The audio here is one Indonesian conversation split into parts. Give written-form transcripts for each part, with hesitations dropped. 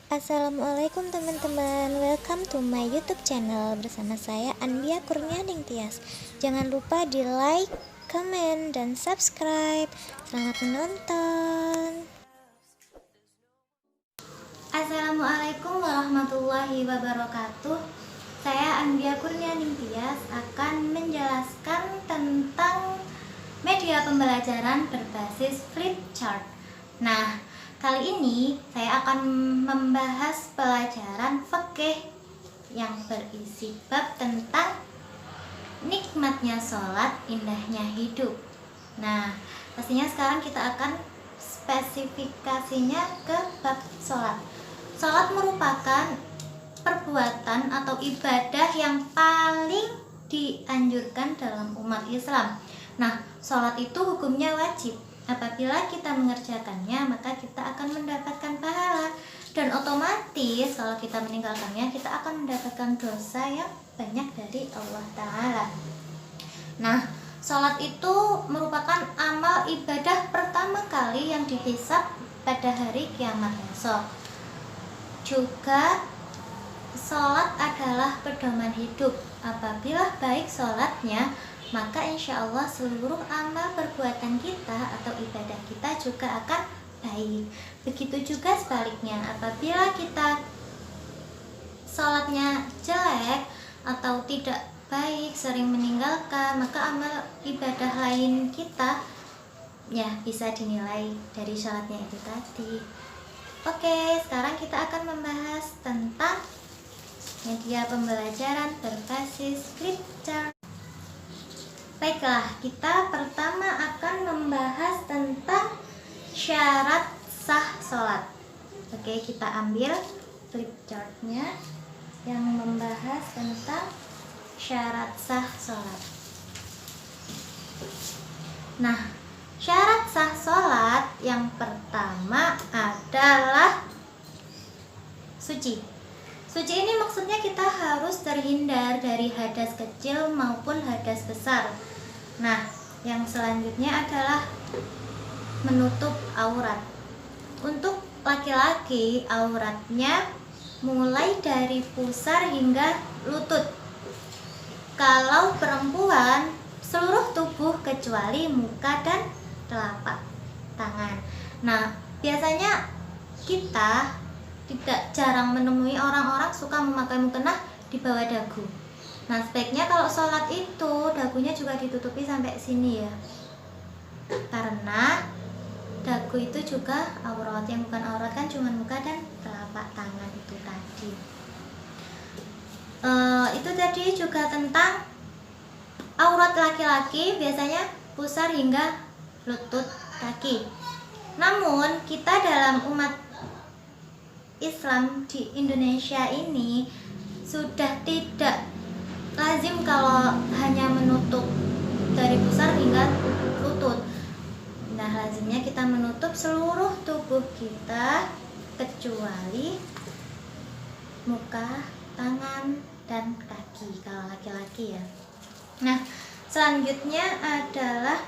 Assalamualaikum teman-teman, welcome to my YouTube channel. Bersama saya Anbia Kurnianing Tias. Jangan lupa di like, comment, dan subscribe. Selamat menonton. Assalamualaikum warahmatullahi wabarakatuh. Saya Anbia Kurnianing Tias akan menjelaskan tentang media pembelajaran berbasis flipchart. Nah, kali ini saya akan membahas pelajaran fikih yang berisi bab tentang nikmatnya sholat, indahnya hidup. Nah, pastinya sekarang kita akan spesifikasinya ke bab sholat. Sholat merupakan perbuatan atau ibadah yang paling dianjurkan dalam umat Islam. Nah, sholat itu hukumnya wajib. Apabila kita mengerjakannya, maka kita akan mendapatkan pahala. Dan otomatis kalau kita meninggalkannya, kita akan mendapatkan dosa yang banyak dari Allah Ta'ala. Nah, sholat itu merupakan amal ibadah pertama kali yang dihisab pada hari kiamat besok. Juga sholat adalah pedoman hidup. Apabila baik sholatnya, maka insya Allah seluruh amal perbuatan kita atau ibadah kita juga akan baik. Begitu juga sebaliknya, apabila kita sholatnya jelek atau tidak baik, sering meninggalkan, maka amal ibadah lain kita ya bisa dinilai dari sholatnya itu tadi. Oke, sekarang kita akan membahas tentang media pembelajaran berbasis flipchart. Baiklah, kita pertama akan membahas tentang syarat sah sholat. Oke, kita ambil flipchartnya yang membahas tentang syarat sah sholat. Nah, syarat sah sholat yang pertama adalah suci. Suci ini maksudnya kita harus terhindar dari hadas kecil maupun hadas besar. Nah, yang selanjutnya adalah menutup aurat. Untuk laki-laki, auratnya mulai dari pusar hingga lutut. Kalau perempuan, seluruh tubuh kecuali muka dan telapak tangan. Nah, biasanya kita tidak jarang menemui orang-orang suka memakai mukena di bawah dagu. Nah, sebaiknya kalau sholat itu dagunya juga ditutupi sampai sini ya, karena dagu itu juga aurat. Yang bukan aurat kan cuma muka dan telapak tangan itu tadi. Itu tadi juga tentang aurat laki-laki, biasanya pusar hingga lutut kaki. Namun kita dalam umat Islam di Indonesia ini sudah tidak lazim kalau hanya menutup dari pusar hingga lutut. Nah, lazimnya kita menutup seluruh tubuh kita kecuali muka, tangan, dan kaki kalau laki-laki ya. Nah, selanjutnya adalah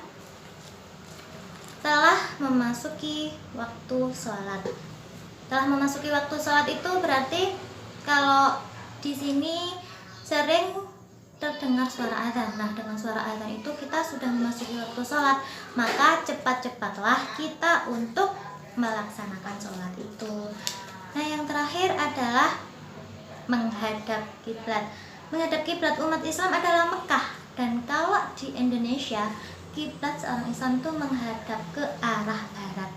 telah memasuki waktu sholat. Telah memasuki waktu sholat itu berarti kalau di sini sering terdengar suara azan. Nah, dengan suara azan itu kita sudah memasuki waktu sholat, maka cepat-cepatlah kita untuk melaksanakan sholat itu. Nah, yang terakhir adalah menghadap kiblat. Menghadap kiblat umat Islam adalah Mekah, dan kalau di Indonesia kiblat seorang Islam itu menghadap ke arah barat.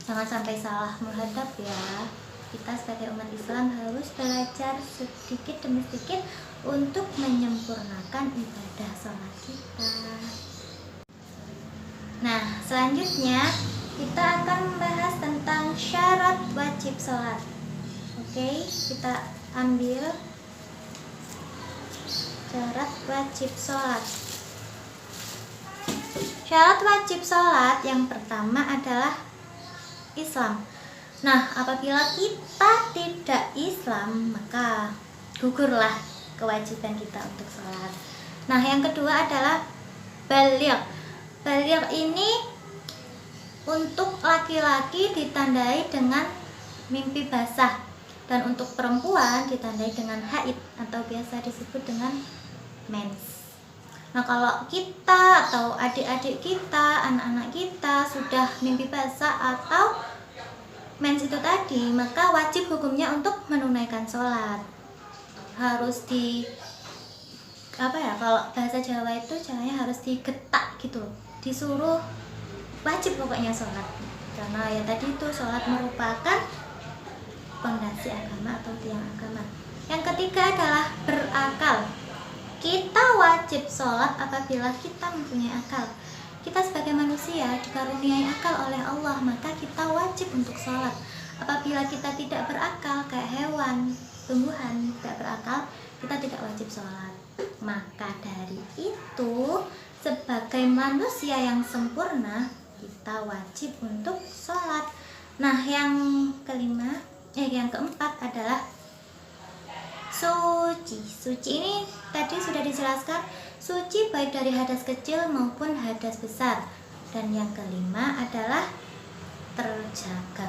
Jangan sampai salah menghadap ya. Kita sebagai umat Islam harus belajar sedikit demi sedikit untuk menyempurnakan ibadah sholat kita. Nah, selanjutnya kita akan membahas tentang syarat wajib sholat. Oke, kita ambil syarat wajib sholat. Syarat wajib sholat yang pertama adalah Islam. Nah, apabila kita tidak Islam, maka gugurlah kewajiban kita untuk sholat. Nah, yang kedua adalah baligh. Baligh ini untuk laki-laki ditandai dengan mimpi basah. Dan untuk perempuan ditandai dengan haid atau biasa disebut dengan mens. Nah, kalau kita atau adik-adik kita, anak-anak kita sudah mimpi basah atau mens itu tadi, maka wajib hukumnya untuk menunaikan sholat. Harus kalau bahasa Jawa itu caranya harus digetak gitu, disuruh wajib pokoknya sholat. Karena ya tadi itu sholat merupakan fondasi agama atau tiang agama. Yang ketiga adalah berakal. Kita wajib sholat apabila kita mempunyai akal. Kita sebagai manusia dikaruniai akal oleh Allah, maka kita wajib untuk sholat. Apabila kita tidak berakal, kayak hewan, tumbuhan tidak berakal, kita tidak wajib sholat. Maka dari itu, sebagai manusia yang sempurna, kita wajib untuk sholat. Nah, yang keempat adalah suci. Suci ini tadi sudah dijelaskan, suci baik dari hadas kecil maupun hadas besar. Dan yang kelima adalah terjaga.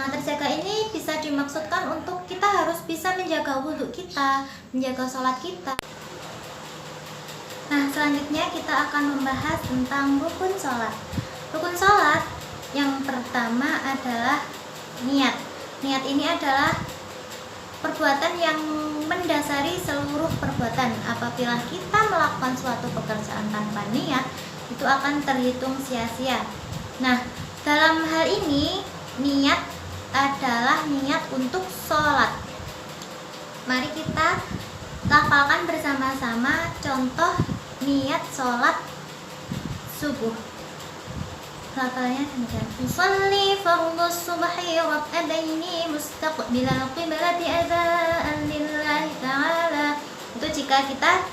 Nah, terjaga ini bisa dimaksudkan untuk kita harus bisa menjaga wudhu kita, menjaga sholat kita. Nah, selanjutnya kita akan membahas tentang rukun sholat. Rukun sholat yang pertama adalah niat. Niat ini adalah perbuatan yang mendasari seluruh perbuatan. Apabila kita melakukan suatu pekerjaan tanpa niat, itu akan terhitung sia-sia. Nah, dalam hal ini niat adalah niat untuk sholat. Mari kita lafalkan bersama-sama contoh niat sholat subuh. Lafalnya demikian: usolli fardhus subhi rak'ataini mustaqbilal qiblati adzaan lillahi ta'ala. Itu jika kita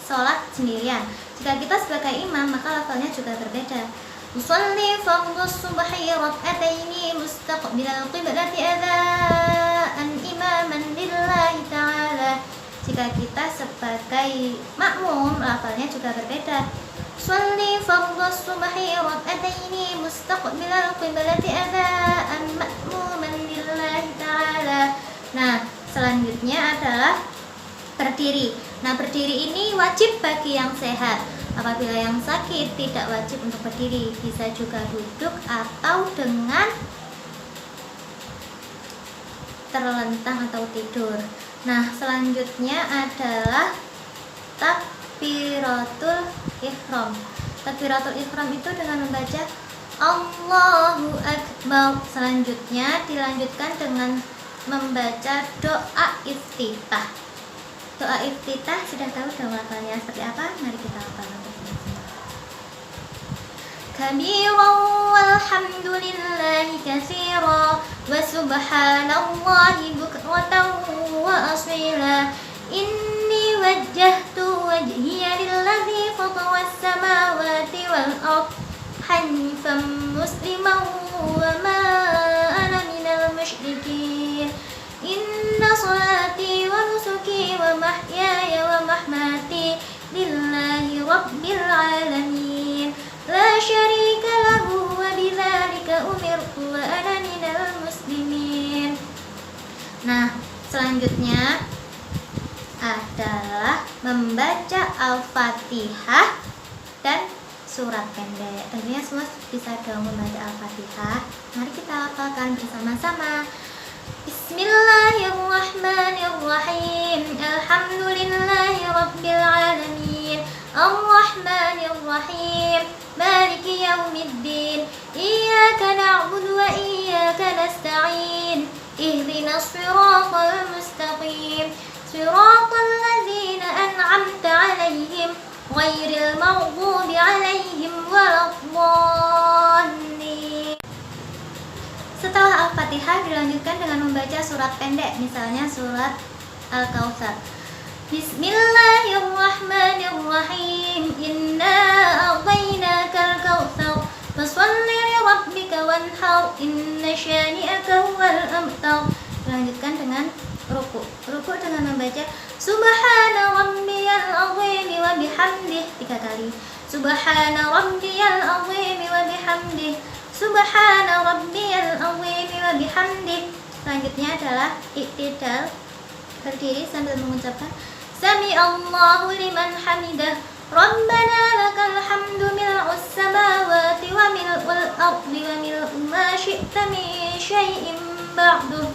sholat sendirian. Jika kita sebagai imam, maka lafalnya juga berbeda. Usolli fardhus subhi rak'ataini mustaqbilal qiblati adzaan imaman lillahi ta'ala. Jika kita sebagai makmum, lafalnya juga berbeda. Sholli fardhus subhi rak'ataini mustaqbilal qiblati adzaan ma'muman lillahi ta'ala. Nah, selanjutnya adalah berdiri. Nah, berdiri ini wajib bagi yang sehat. Apabila yang sakit tidak wajib untuk berdiri, bisa juga duduk atau dengan terlentang atau tidur. Nah, selanjutnya adalah takbiratul ihram. Takbiratul ihram itu dengan membaca Allahu Akbar. Selanjutnya dilanjutkan dengan membaca doa iftitah. Doa iftitah sudah tahu dong lafalnya seperti apa? Mari kita hafalkan bersama-sama. Kabiran walhamdulillahi katsiran wa subhanallahi bukratan wa asila. Inni wajjahtu wajhiya lilladzi fataras samawati wal ardh hanifan musliman wa ma ana minal musyrikin. Inna salati wa nusuki wa mahyaya wa mamati lillahi rabbil alamin. La syarika lahu wa bidzalika umirtu wa ana minal muslimin. Nah, selanjutnya adalah membaca Al-Fatihah dan surat pendek. Tentunya semua bisa dong membaca Al-Fatihah. Mari kita hafalkan bersama-sama. Bismillahirrahmanirrahim. Alhamdulillahi rabbil alamin. Ar-Rahmanir-Rahim. Maliki yaumiddin. Iyyaka na'budu wa iyyaka nasta'in. Ihdinas siratal mustaqim. Siratal ladzina an'amta 'alaihim ghairil maghdubi 'alaihim waladdallin. Setelah Al-Fatihah dilanjutkan dengan membaca surat pendek, misalnya surat Al-Kautsar. Bismillahirrahmanirrahim. Inna a'tainakal kautsar fasholli li rabbika wanhar inna syani'aka huwal abtar. Dilanjutkan dengan ruku. Ruku dengan membaca Subhana rabbiyal azim wa bihamdih 3 kali. Subhana rabbiyal azim wa bihamdih. Subhana rabbiyal azim wa bihamdih. Selanjutnya adalah i'tidal, berdiri sambil mengucapkan Sami Allahu liman hamidah, Rabbana lakal hamdu mil'us samawati wa mil'ul ardi wa mil'u ma syi'ta min syai'in ba'du.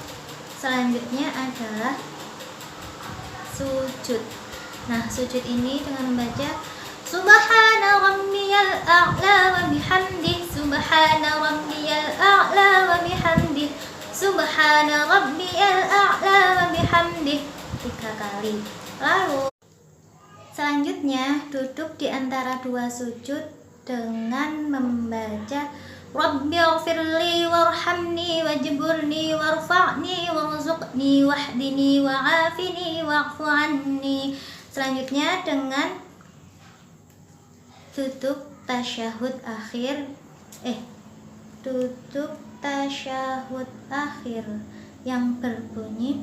Selanjutnya adalah sujud. Nah, sujud ini dengan membaca Subhana rabbiyal a'la wa bihamdih, Subhana rabbiyal a'la wa bihamdih, Subhana rabbiyal a'la wa bihamdih 3 kali. Lalu selanjutnya duduk di antara dua sujud dengan membaca Rabbighfirli warhamni wajburni warfa'ni warzuqni wahdini wa'afini wa'fu anni. Selanjutnya dengan duduk tasyahud akhir duduk tasyahud akhir yang berbunyi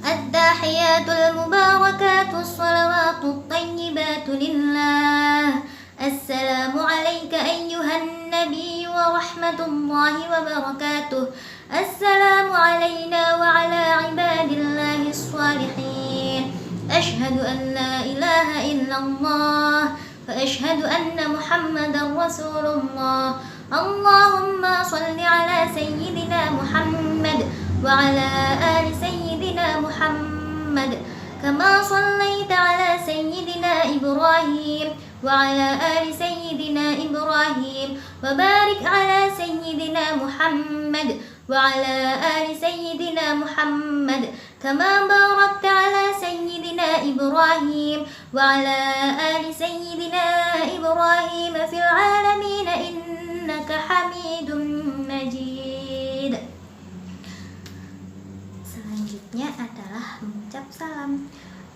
At-tahiyatul mubarakatus salawatut tayyibatu lillah. Assalamu alayka ayyuhan nabiy wa rahmatullahi wa barakatuh. Assalamu alayna wa ala ibadillahis salihin. Ashhadu an la ilaha illallah wa ashhadu anna Muhammadan Rasulullah. Allahumma salli ala sayyidina Muhammad wa ala ali sayyidina Muhammad kama sallaita ala sayyidina Ibrahim wa ala ali sayyidina Ibrahim wa barik ala sayyidina Muhammad wa ala ali sayyidina Muhammad kama barakta ala sayyidina Ibrahim wa ala ali sayyidina Ibrahim fil alamin innaka Hamidum Majid. Selanjutnya adalah mengucap salam.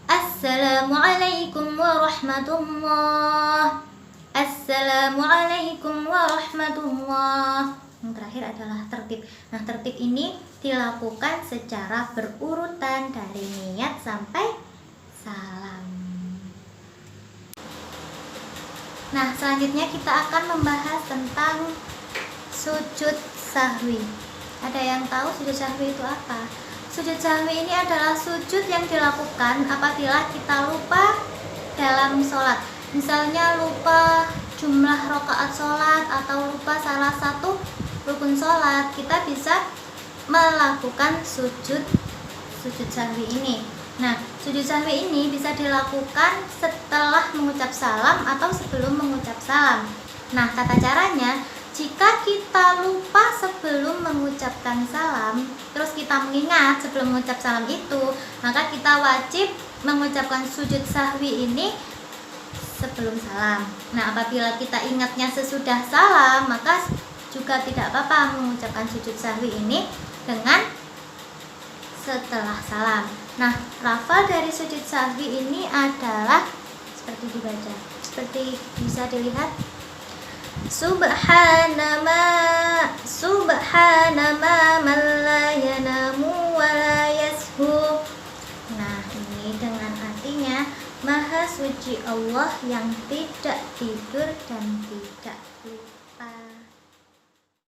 Assalamualaikum warahmatullah. Assalamualaikum warahmatullah. Yang terakhir adalah tertib. Nah, tertib ini dilakukan secara berurutan dari niat sampai salam. Nah, selanjutnya kita akan membahas tentang sujud sahwi. Ada yang tahu sujud sahwi itu apa? Sujud sahwi ini adalah sujud yang dilakukan apabila kita lupa dalam sholat. Misalnya lupa jumlah rakaat sholat atau lupa salah satu rukun sholat, kita bisa melakukan sujud sahwi ini. Nah, sujud sahwi ini bisa dilakukan setelah mengucap salam atau sebelum mengucap salam. Nah, tata caranya, jika kita lupa sebelum mengucapkan salam, terus kita mengingat sebelum mengucap salam itu, maka kita wajib mengucapkan sujud sahwi ini sebelum salam. Nah, apabila kita ingatnya sesudah salam, maka juga tidak apa-apa mengucapkan sujud sahwi ini dengan setelah salam. Nah, lafal dari sujud sahwi ini adalah seperti dibaca, seperti bisa dilihat Subhana man la yanamu wa la yashu. Nah, ini dengan artinya Maha suci Allah yang tidak tidur dan tidak